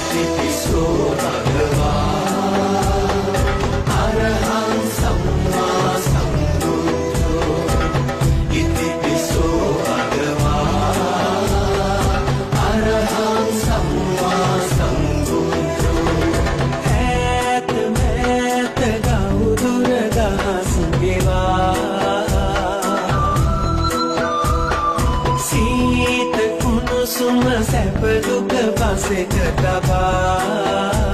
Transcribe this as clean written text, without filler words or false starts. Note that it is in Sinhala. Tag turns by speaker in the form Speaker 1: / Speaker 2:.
Speaker 1: ඉතිපිසෝ භගවා අරහං සම්මා සම්බුද්ධෝ ඉතිපිසෝ භගවා අරහං සම්මා සම්බුද්ධෝ ඈත මෑත ගෞදුර දහස් ගෙවා සීත කුණුසුම සැප දුක පසෙක තබා